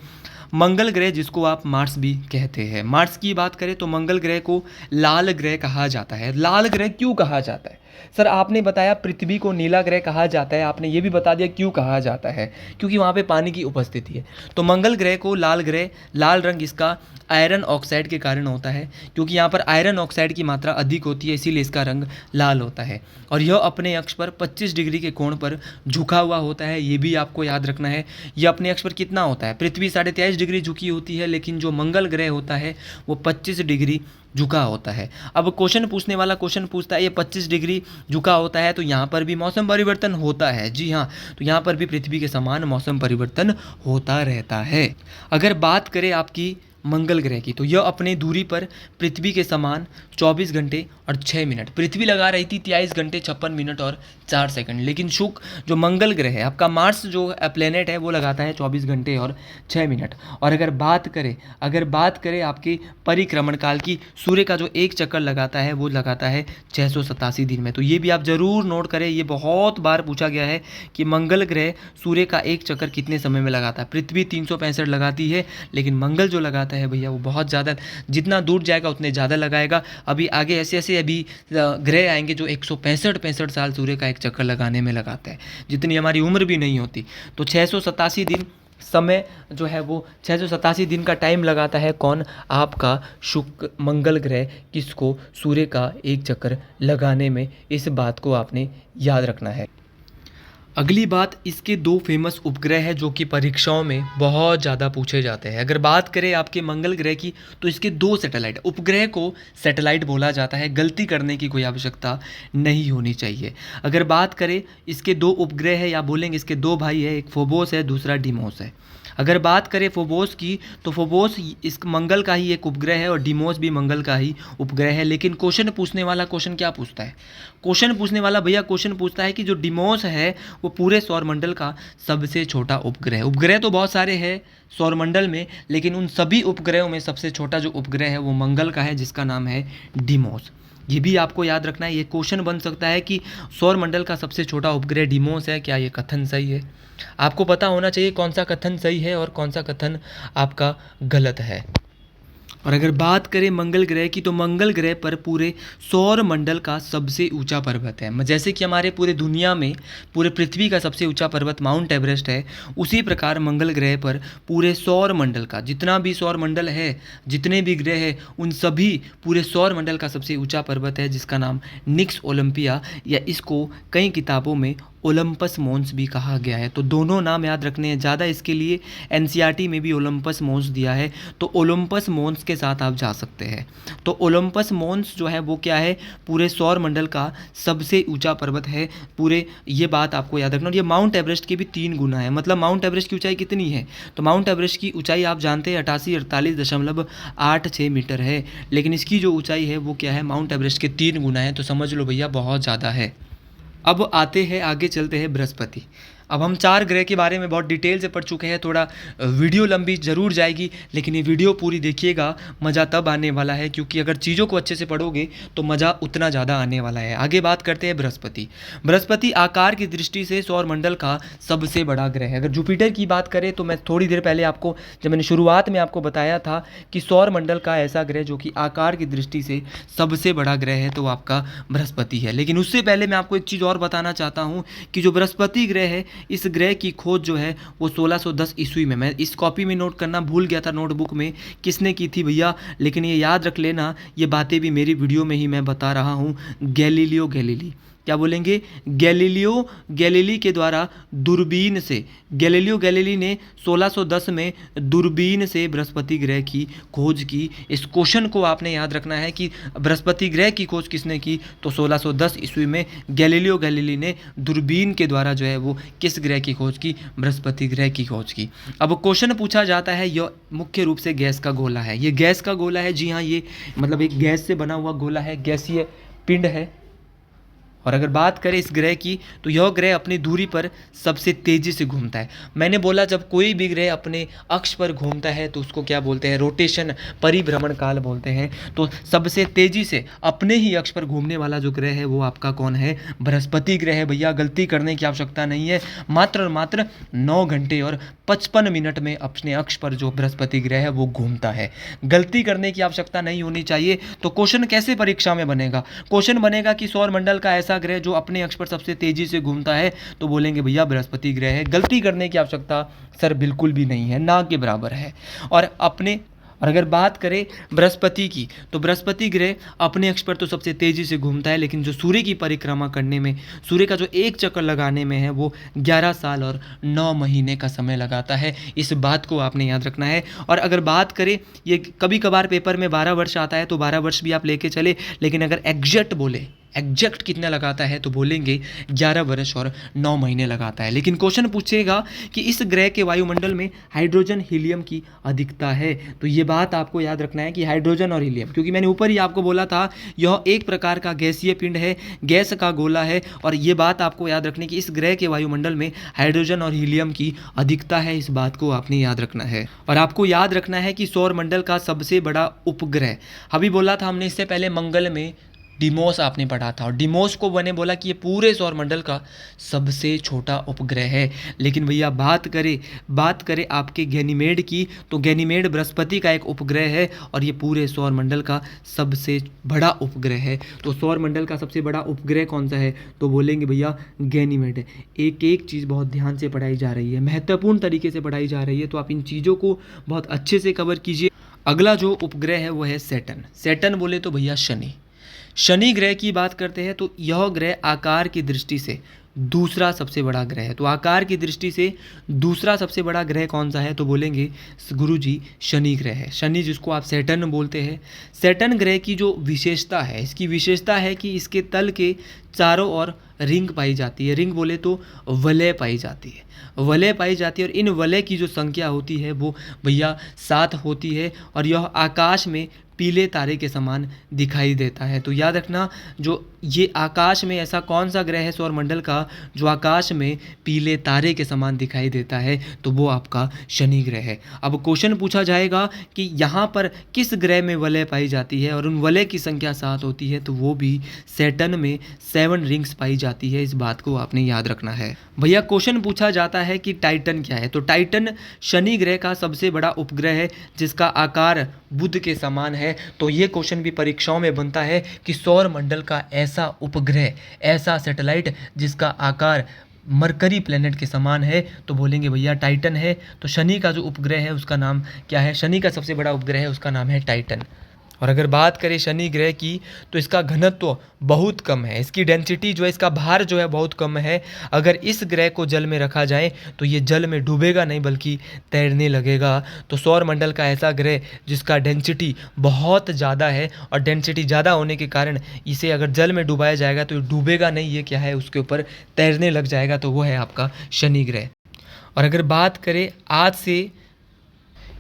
मंगल ग्रह, जिसको आप मार्स भी कहते हैं, मार्स की बात करें तो मंगल ग्रह को लाल ग्रह कहा जाता है। लाल ग्रह क्यों कहा जाता है? सर आपने बताया पृथ्वी को नीला ग्रह कहा जाता है, आपने ये भी बता दिया क्यों कहा जाता है, क्योंकि वहाँ पे पानी की उपस्थिति है। तो मंगल ग्रह को लाल ग्रह, लाल रंग इसका आयरन ऑक्साइड के कारण होता है, क्योंकि यहाँ पर आयरन ऑक्साइड की मात्रा अधिक होती है, इसीलिए इसका रंग लाल होता है। और यह अपने अक्ष पर 25 डिग्री के कोण पर झुका हुआ होता है, ये भी आपको याद रखना है। यह अपने अक्ष पर कितना होता है? पृथ्वी 23.5 डिग्री झुकी होती है, लेकिन जो मंगल ग्रह होता है वो 25 डिग्री झुका होता है। अब क्वेश्चन पूछने वाला क्वेश्चन पूछता है ये 25 डिग्री झुका होता है तो यहाँ पर भी मौसम परिवर्तन होता है। जी हाँ, तो यहाँ पर भी पृथ्वी के समान मौसम परिवर्तन होता रहता है। अगर बात करें आपकी मंगल ग्रह की, तो यह अपने दूरी पर पृथ्वी के समान 24 घंटे और 6 मिनट, पृथ्वी लगा रही थी 23 घंटे 56 मिनट और 4 सेकंड। लेकिन शुक्र जो मंगल ग्रह है, आपका मार्स जो प्लेनेट है, वो लगाता है 24 घंटे और 6 मिनट। और अगर बात करें आपके परिक्रमण काल की, सूर्य का जो एक चक्कर लगाता है वो लगाता है 687 दिन में। तो ये भी आप जरूर नोट करें, ये बहुत बार पूछा गया है कि मंगल ग्रह सूर्य का एक चक्कर कितने समय में लगाता है। पृथ्वी 365 लगाती है, लेकिन मंगल जो लगाता है है भैया वो बहुत ज़्यादा, जितना दूर जाएगा उतने ज़्यादा लगाएगा। अभी आगे ऐसे ऐसे अभी ग्रह आएंगे जो 165 साल सूर्य का एक चक्कर लगाने में लगाता है, जितनी हमारी उम्र भी नहीं होती। तो 687 दिन समय जो है वो 687 दिन का टाइम लगाता है कौन, आपका शुक्र मंगल ग्रह किसको, सूर्य का एक चक्कर लगाने में। इस बात को आपने याद रखना है। अगली बात, इसके दो फेमस उपग्रह हैं जो कि परीक्षाओं में बहुत ज़्यादा पूछे जाते हैं। अगर बात करें आपके मंगल ग्रह की तो इसके दो सैटेलाइट, उपग्रह को सैटेलाइट बोला जाता है, गलती करने की कोई आवश्यकता नहीं होनी चाहिए। अगर बात करें इसके दो उपग्रह है या बोलेंगे इसके दो भाई है, एक फोबोस है दूसरा डिमोस है। अगर बात करें फोबोस की तो फोबोस इस मंगल का ही एक उपग्रह है और डिमोस भी मंगल का ही उपग्रह है। लेकिन क्वेश्चन पूछने वाला क्वेश्चन क्या पूछता है, क्वेश्चन पूछने वाला भैया क्वेश्चन पूछता है कि जो डिमोस है वो पूरे सौरमंडल का सबसे छोटा उपग्रह है। उपग्रह तो बहुत सारे हैं सौरमंडल में, लेकिन उन सभी उपग्रहों में सबसे छोटा जो उपग्रह है वो मंगल का है, जिसका नाम है डिमोस। ये भी आपको याद रखना है। ये क्वेश्चन बन सकता है कि सौरमंडल का सबसे छोटा उपग्रह डिमोस है, क्या ये कथन सही है? आपको पता होना चाहिए कौन सा कथन सही है और कौन सा कथन आपका गलत है। और अगर बात करें मंगल ग्रह की तो मंगल ग्रह पर पूरे सौर मंडल का सबसे ऊंचा पर्वत है। जैसे कि हमारे पूरे दुनिया में पूरे पृथ्वी का सबसे ऊंचा पर्वत माउंट एवरेस्ट है, उसी प्रकार मंगल ग्रह पर पूरे सौर मंडल का जितना भी सौर मंडल है, जितने भी ग्रह हैं, उन सभी पूरे सौर मंडल का सबसे ऊंचा पर्वत है, जिसका नाम निक्स ओलंपिया या इसको कई किताबों में ओलंपस मोन्स भी कहा गया है। तो दोनों नाम याद रखने हैं। ज़्यादा इसके लिए एनसीईआरटी में भी ओलंपस मोन्स दिया है, तो ओलंपस मोन्स के साथ आप जा सकते हैं। तो ओलंपस मोन्स जो है वो क्या है, पूरे सौर मंडल का सबसे ऊंचा पर्वत है पूरे, ये बात आपको याद रखना। और ये माउंट एवरेस्ट के भी 3 गुना है। मतलब माउंट एवरेस्ट की ऊंचाई कितनी है, तो माउंट एवरेस्ट की ऊंचाई आप जानते हैं 88,48.86 मीटर है, लेकिन इसकी जो ऊंचाई है वो क्या है, माउंट एवरेस्ट के 3 गुना है। तो समझ लो भैया बहुत ज़्यादा है। अब आते हैं आगे चलते हैं बृहस्पति। अब हम 4 ग्रह के बारे में बहुत डिटेल से पढ़ चुके हैं, थोड़ा वीडियो लंबी ज़रूर जाएगी, लेकिन ये वीडियो पूरी देखिएगा, मज़ा तब आने वाला है, क्योंकि अगर चीज़ों को अच्छे से पढ़ोगे तो मज़ा उतना ज़्यादा आने वाला है। आगे बात करते हैं बृहस्पति। बृहस्पति आकार की दृष्टि से सौरमंडल का सबसे बड़ा ग्रह है। अगर जुपिटर की बात करें तो मैं थोड़ी देर पहले आपको, जब मैंने शुरुआत में आपको बताया था कि सौरमंडल का ऐसा ग्रह जो कि आकार की दृष्टि से सबसे बड़ा ग्रह है, तो आपका बृहस्पति है। लेकिन उससे पहले मैं आपको एक चीज़ और बताना चाहता हूँ कि जो बृहस्पति ग्रह है, इस ग्रह की खोज जो है वो 1610 ईस्वी में, मैं इस कॉपी में नोट करना भूल गया था नोटबुक में, किसने की थी भैया, लेकिन ये याद रख लेना, ये बातें भी मेरी वीडियो में ही मैं बता रहा हूँ। गैलीलियो गैलीली, क्या बोलेंगे, गैलीलियो गैलीली के द्वारा दूरबीन से, गैलीलियो गैलीली ने 1610 में दूरबीन से बृहस्पति ग्रह की खोज की। इस क्वेश्चन को आपने याद रखना है कि बृहस्पति ग्रह की खोज किसने की, तो 1610 ईस्वी में गैलीलियो गैलीली ने दूरबीन के द्वारा जो है वो किस ग्रह की खोज की, बृहस्पति ग्रह की खोज की। अब क्वेश्चन पूछा जाता है, यह मुख्य रूप से गैस का गोला है। ये गैस का गोला है, जी हाँ, ये मतलब एक गैस से बना हुआ गोला है, गैसीय पिंड है। और अगर बात करें इस ग्रह की तो यह ग्रह अपनी दूरी पर सबसे तेज़ी से घूमता है। मैंने बोला जब कोई भी ग्रह अपने अक्ष पर घूमता है तो उसको क्या बोलते हैं, रोटेशन, परिभ्रमण काल बोलते हैं। तो सबसे तेज़ी से अपने ही अक्ष पर घूमने वाला जो ग्रह है वो आपका कौन है, बृहस्पति ग्रह है। भैया गलती करने की आवश्यकता नहीं है, मात्र और मात्र 9 घंटे और 55 मिनट में अपने अक्ष पर जो बृहस्पति ग्रह है वो घूमता है। गलती करने की आवश्यकता नहीं होनी चाहिए। तो क्वेश्चन कैसे परीक्षा में बनेगा, क्वेश्चन बनेगा कि सौरमंडल का ऐसा ग्रह जो अपने अक्ष पर सबसे तेजी से घूमता है, तो बोलेंगे भैया बृहस्पति ग्रह है। गलती करने की आवश्यकता सर बिल्कुल भी नहीं है, ना के बराबर है। और अगर बात करें बृहस्पति की तो बृहस्पति ग्रह अपने अक्ष पर तो सबसे तेज़ी से घूमता है, लेकिन जो सूर्य की परिक्रमा करने में, सूर्य का जो एक चक्कर लगाने में है वो 11 साल और 9 महीने का समय लगाता है। इस बात को आपने याद रखना है। और अगर बात करें, ये कभी कभार पेपर में 12 वर्ष आता है तो 12 वर्ष भी आप लेके चले, लेकिन अगर एग्जैक्ट बोले, एग्जैक्ट कितना लगाता है तो बोलेंगे 11 वर्ष और 9 महीने लगाता है। लेकिन क्वेश्चन पूछेगा कि इस ग्रह के वायुमंडल में हाइड्रोजन हीलियम की अधिकता है। तो ये बात आपको याद रखना है कि हाइड्रोजन और हीलियम, क्योंकि मैंने ऊपर ही आपको बोला था यह एक प्रकार का गैसीय पिंड है, गैस का गोला है। और ये बात आपको याद रखनी कि इस ग्रह के वायुमंडल में हाइड्रोजन और हीलियम की अधिकता है, इस बात को आपने याद रखना है। और आपको याद रखना है कि सौरमंडल का सबसे बड़ा उपग्रह, अभी बोला था हमने इससे पहले मंगल में डिमोस आपने पढ़ा था, और डिमोस को मैंने बोला कि ये पूरे सौरमंडल का सबसे छोटा उपग्रह है। लेकिन भैया बात करें आपके गैनीमेड की, तो गैनीमेड बृहस्पति का एक उपग्रह है और ये पूरे सौरमंडल का सबसे बड़ा उपग्रह है। तो सौरमंडल का सबसे बड़ा उपग्रह कौन सा है, तो बोलेंगे भैया गैनीमेड है। एक एक चीज़ बहुत ध्यान से पढ़ाई जा रही है, महत्वपूर्ण तरीके से पढ़ाई जा रही है, तो आप इन चीज़ों को बहुत अच्छे से कवर कीजिए। अगला जो उपग्रह है वो है सैटर्न। सैटर्न बोले तो भैया शनि ग्रह की बात करते हैं, तो यह ग्रह आकार की दृष्टि से दूसरा सबसे बड़ा ग्रह है। तो आकार की दृष्टि से दूसरा सबसे बड़ा ग्रह कौन सा है, तो बोलेंगे गुरुजी शनि ग्रह है। शनि जिसको आप सैटर्न बोलते हैं। सैटर्न ग्रह की जो विशेषता है, इसकी विशेषता है कि इसके तल के चारों ओर रिंग पाई जाती है। रिंग बोले तो वलय पाई जाती है, वलय पाई जाती है, और इन वलय की जो संख्या होती है वो भैया 7 होती है, और यह आकाश में पीले तारे के समान दिखाई देता है। तो याद रखना, जो ये आकाश में ऐसा कौन सा ग्रह है सौरमंडल का जो आकाश में पीले तारे के समान दिखाई देता है, तो वो आपका शनि ग्रह है। अब क्वेश्चन पूछा जाएगा कि यहाँ पर किस ग्रह में वलय पाई जाती है, और उन वलय की संख्या 7 होती है, तो वो भी सैटर्न में 7 रिंग्स पाई जाती है। इस बात को आपने याद रखना है। भैया क्वेश्चन पूछा जाता है कि टाइटन क्या है, तो टाइटन शनि ग्रह का सबसे बड़ा उपग्रह है जिसका आकार बुध के समान है। तो ये क्वेश्चन भी परीक्षाओं में बनता है कि सौर मंडल का ऐसा उपग्रह, ऐसा सैटेलाइट जिसका आकार मरकरी प्लेनेट के समान है, तो बोलेंगे भैया टाइटन है। तो शनि का जो उपग्रह है उसका नाम क्या है, शनि का सबसे बड़ा उपग्रह है उसका नाम है टाइटन। और अगर बात करें शनि ग्रह की, तो इसका घनत्व बहुत कम है, इसकी डेंसिटी जो है, इसका भार जो है बहुत कम है। अगर इस ग्रह को जल में रखा जाए तो ये जल में डूबेगा नहीं बल्कि तैरने लगेगा। तो सौर मंडल का ऐसा ग्रह जिसका डेंसिटी बहुत ज़्यादा है, और डेंसिटी ज़्यादा होने के कारण इसे अगर जल में डुबाया जाएगा तो ये डूबेगा नहीं, ये क्या है उसके ऊपर तैरने लग जाएगा, तो वो है आपका शनि ग्रह। और अगर बात करें आज से,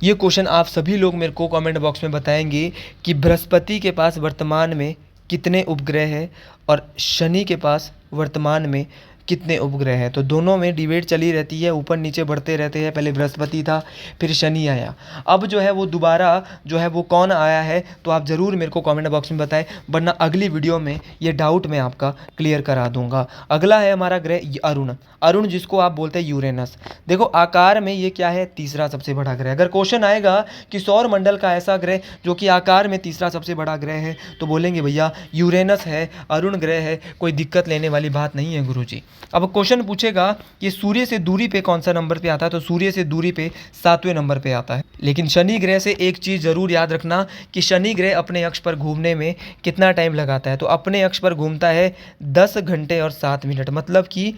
ये क्वेश्चन आप सभी लोग मेरे को कमेंट बॉक्स में बताएंगे कि बृहस्पति के पास वर्तमान में कितने उपग्रह हैं और शनि के पास वर्तमान में कितने उपग्रह हैं। तो दोनों में डिबेट चली रहती है, ऊपर नीचे बढ़ते रहते हैं। पहले बृहस्पति था, फिर शनि आया, अब जो है वो दोबारा जो है वो कौन आया है, तो आप ज़रूर मेरे को कमेंट बॉक्स में बताएं, वरना अगली वीडियो में ये डाउट मैं आपका क्लियर करा दूंगा। अगला है हमारा ग्रह अरुण जिसको आप बोलते हैं यूरेनस। देखो आकार में ये क्या है, तीसरा सबसे बड़ा ग्रह। अगर क्वेश्चन आएगा कि सौर मंडल का ऐसा ग्रह जो कि आकार में तीसरा सबसे बड़ा ग्रह है, तो बोलेंगे भैया यूरेनस है, अरुण ग्रह है, कोई दिक्कत लेने वाली बात नहीं है गुरुजी। अब क्वेश्चन पूछेगा कि सूर्य से दूरी पे कौन सा नंबर पे आता है, तो सूर्य से दूरी पे 7वें नंबर पे आता है। लेकिन शनि ग्रह से एक चीज़ ज़रूर याद रखना कि शनि ग्रह अपने अक्ष पर घूमने में कितना टाइम लगाता है, तो अपने अक्ष पर घूमता है 10 घंटे और 7 मिनट, मतलब कि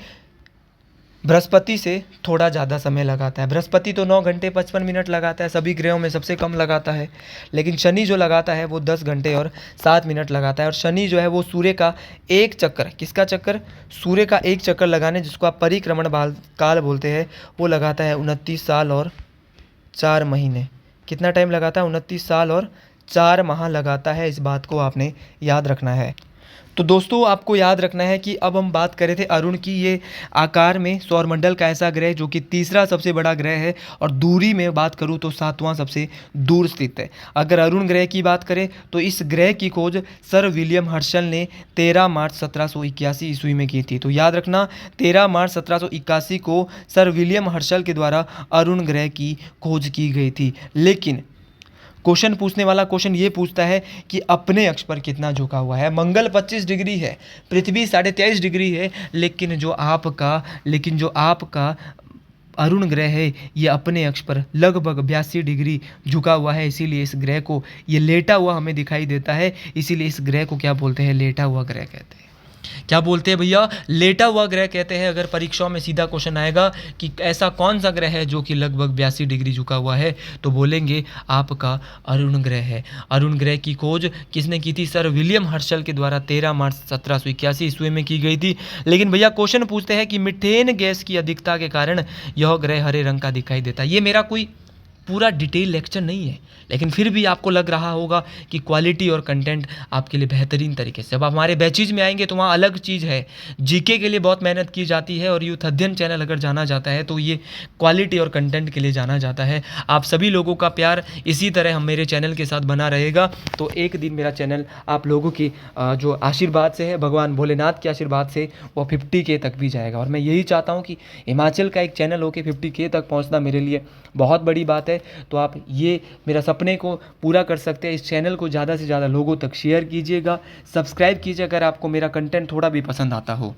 बृहस्पति से थोड़ा ज़्यादा समय लगाता है। बृहस्पति तो 9 घंटे 55 मिनट लगाता है, सभी ग्रहों में सबसे कम लगाता है। लेकिन शनि जो लगाता है वो 10 घंटे और 7 मिनट लगाता है। और शनि जो है वो सूर्य का एक चक्कर, किसका चक्कर, सूर्य का एक चक्कर लगाने, जिसको आप परिक्रमण काल बोलते हैं, वो लगाता है 29 साल और 4 महीने। कितना टाइम लगाता है, 29 साल और 4 माह लगाता है। इस बात को आपने याद रखना है। तो दोस्तों आपको याद रखना है कि अब हम बात कर रहे थे अरुण की। ये आकार में सौरमंडल का ऐसा ग्रह जो कि तीसरा सबसे बड़ा ग्रह है, और दूरी में बात करूँ तो 7वां सबसे दूर स्थित है। अगर अरुण ग्रह की बात करें तो इस ग्रह की खोज सर विलियम हर्शल ने 13 मार्च 1781 ईस्वी में की थी। तो याद रखना 13 मार्च 1781 को सर विलियम हर्शल के द्वारा अरुण ग्रह की खोज की गई थी। लेकिन क्वेश्चन पूछने वाला क्वेश्चन ये पूछता है कि अपने अक्ष पर कितना झुका हुआ है। मंगल 25 डिग्री है, पृथ्वी 23.5 डिग्री है, लेकिन जो आपका अरुण ग्रह है ये अपने अक्ष पर लगभग 82 डिग्री झुका हुआ है। इसीलिए इस ग्रह को ये लेटा हुआ हमें दिखाई देता है। इसीलिए इस ग्रह को क्या बोलते हैं, लेटा हुआ ग्रह कहते हैं। क्या बोलते हैं भैया, लेटा हुआ ग्रह कहते हैं। अगर परीक्षाओं में सीधा क्वेश्चन आएगा कि ऐसा कौन सा ग्रह है जो कि लगभग 82 डिग्री झुका हुआ है, तो बोलेंगे आपका अरुण ग्रह है। अरुण ग्रह की खोज किसने की थी, सर विलियम हर्शल के द्वारा 13 मार्च 1781 ईस्वी में की गई थी। लेकिन भैया क्वेश्चन पूछते हैं कि मीथेन गैस की अधिकता के कारण यह ग्रह हरे रंग का दिखाई देता है। ये मेरा कोई पूरा डिटेल लेक्चर नहीं है, लेकिन फिर भी आपको लग रहा होगा कि क्वालिटी और कंटेंट आपके लिए बेहतरीन तरीके से। अब आप हमारे बैचेज में आएंगे तो वहाँ अलग चीज़ है, जीके के लिए बहुत मेहनत की जाती है, और यूथ अध्ययन चैनल अगर जाना जाता है तो ये क्वालिटी और कंटेंट के लिए जाना जाता है। आप सभी लोगों का प्यार इसी तरह हम मेरे चैनल के साथ बना रहेगा, तो एक दिन मेरा चैनल आप लोगों की जो आशीर्वाद से है, भगवान भोलेनाथ के आशीर्वाद से, वो 50K तक भी जाएगा। और मैं यही चाहता हूँ कि हिमाचल का एक चैनल हो के 50K तक पहुँचना मेरे लिए बहुत बड़ी बात है। तो आप ये मेरा सपने को पूरा कर सकते हैं। इस चैनल को ज़्यादा से ज़्यादा लोगों तक शेयर कीजिएगा, सब्सक्राइब कीजिए अगर आपको मेरा कंटेंट थोड़ा भी पसंद आता हो।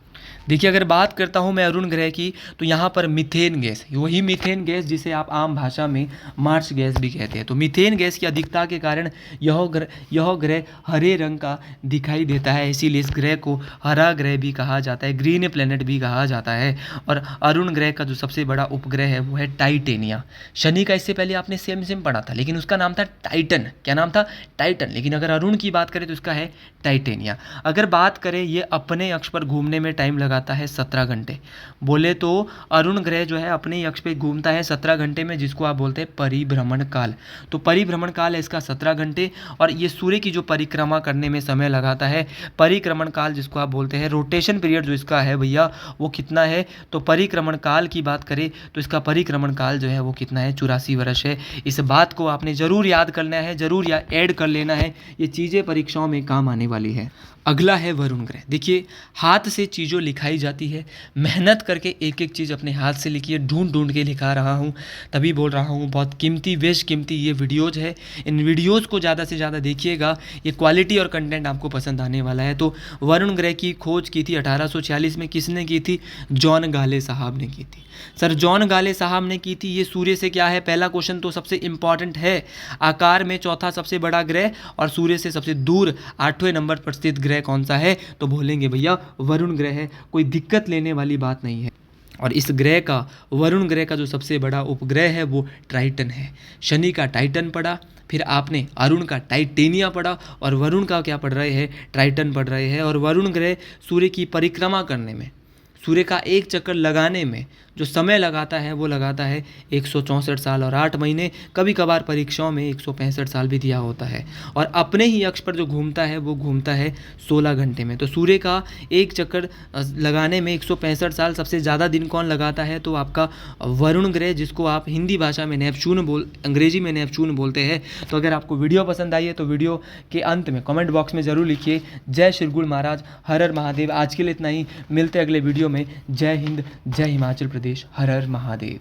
देखिए, अगर बात करता हूँ मैं अरुण ग्रह की, तो यहाँ पर मीथेन गैस, वही मीथेन गैस जिसे आप आम भाषा में मार्च गैस भी कहते हैं, तो मीथेन गैस की अधिकता के कारण यह ग्रह हरे रंग का दिखाई देता है, इसीलिए इस ग्रह को हरा ग्रह भी कहा जाता है, ग्रीन प्लेनेट भी कहा जाता है। और अरुण ग्रह का जो सबसे बड़ा उपग्रह है वो है टाइटेनिया। शनि का इससे पहले आपने सेम पढ़ा था, लेकिन उसका नाम था टाइटन। क्या नाम था? टाइटन। लेकिन अगर अरुण की बात करें तो उसका है टाइटेनिया। अगर बात करें, ये अपने अक्ष पर घूमने में टाइम लगाता है 17 घंटे। बोले तो अरुण ग्रह जो है अपने ही अक्ष पे घूमता है 17 घंटे में, जिसको आप बोलते हैं परिभ्रमण काल। तो परिभ्रमण काल है इसका 17 घंटे, और ये सूर्य की जो परिक्रमा करने में समय लगाता है, परिक्रमण काल जिसको आप बोलते हैं, रोटेशन पीरियड जो इसका है भैया वो कितना है? तो परिक्रमण काल की बात करें तो इसका परिक्रमण काल जो है वो कितना है? 84 वर्ष है। इस बात को आपने ज़रूर याद करना है, ज़रूर ऐड कर लेना है, ये चीज़ें परीक्षाओं में काम आने वाली है। अगला है वरुण ग्रह। देखिए, हाथ से चीज़ों लिखाई जाती है, मेहनत करके एक एक चीज़ अपने हाथ से लिखी है, ढूंढ के लिखा रहा हूँ, तभी बोल रहा हूँ। बहुत कीमती बेश कीमती ये वीडियोज़ है, इन वीडियोज़ को ज़्यादा से ज़्यादा देखिएगा, ये क्वालिटी और कंटेंट आपको पसंद आने वाला है। तो वरुण ग्रह की खोज की थी 1846 में, किसने की थी? जॉन गाले साहब ने की थी। सर जॉन गाले साहब ने की थी। ये सूर्य से क्या है? पहला क्वेश्चन तो सबसे इंपॉर्टेंट है, आकार में चौथा सबसे बड़ा ग्रह और सूर्य से सबसे दूर 8वें नंबर पर स्थित ग्रह कौन सा है? तो बोलेंगे भैया वरुण ग्रह है, कोई दिक्कत लेने वाली बात नहीं है। और इस ग्रह का, वरुण ग्रह का जो सबसे बड़ा उपग्रह है वो ट्राइटन है। शनि का टाइटन पढ़ा, फिर आपने अरुण का टाइटेनिया पढ़ा, और वरुण का क्या पढ़ रहे हैं? ट्राइटन पढ़ रहे हैं। और वरुण ग्रह सूर्य की परिक्रमा करने में, सूर्य का एक चक्कर लगाने में जो समय लगाता है वो लगाता है 164 साल और 8 महीने। कभी कभार परीक्षाओं में 165 साल भी दिया होता है। और अपने ही अक्ष पर जो घूमता है वो घूमता है 16 घंटे में। तो सूर्य का एक चक्कर लगाने में 165 साल, सबसे ज़्यादा दिन कौन लगाता है? तो आपका वरुण ग्रह, जिसको आप हिंदी भाषा में अंग्रेजी में नेपच्यून बोलते हैं। तो अगर आपको वीडियो पसंद आई है तो वीडियो के अंत में कमेंट बॉक्स में ज़रूर लिखिए जय श्री गुरु महाराज, हर हर महादेव। आज के लिए इतना ही, मिलते अगले वीडियो में। जय हिंद, जय हिमाचल प्रदेश, हर हर महादेव।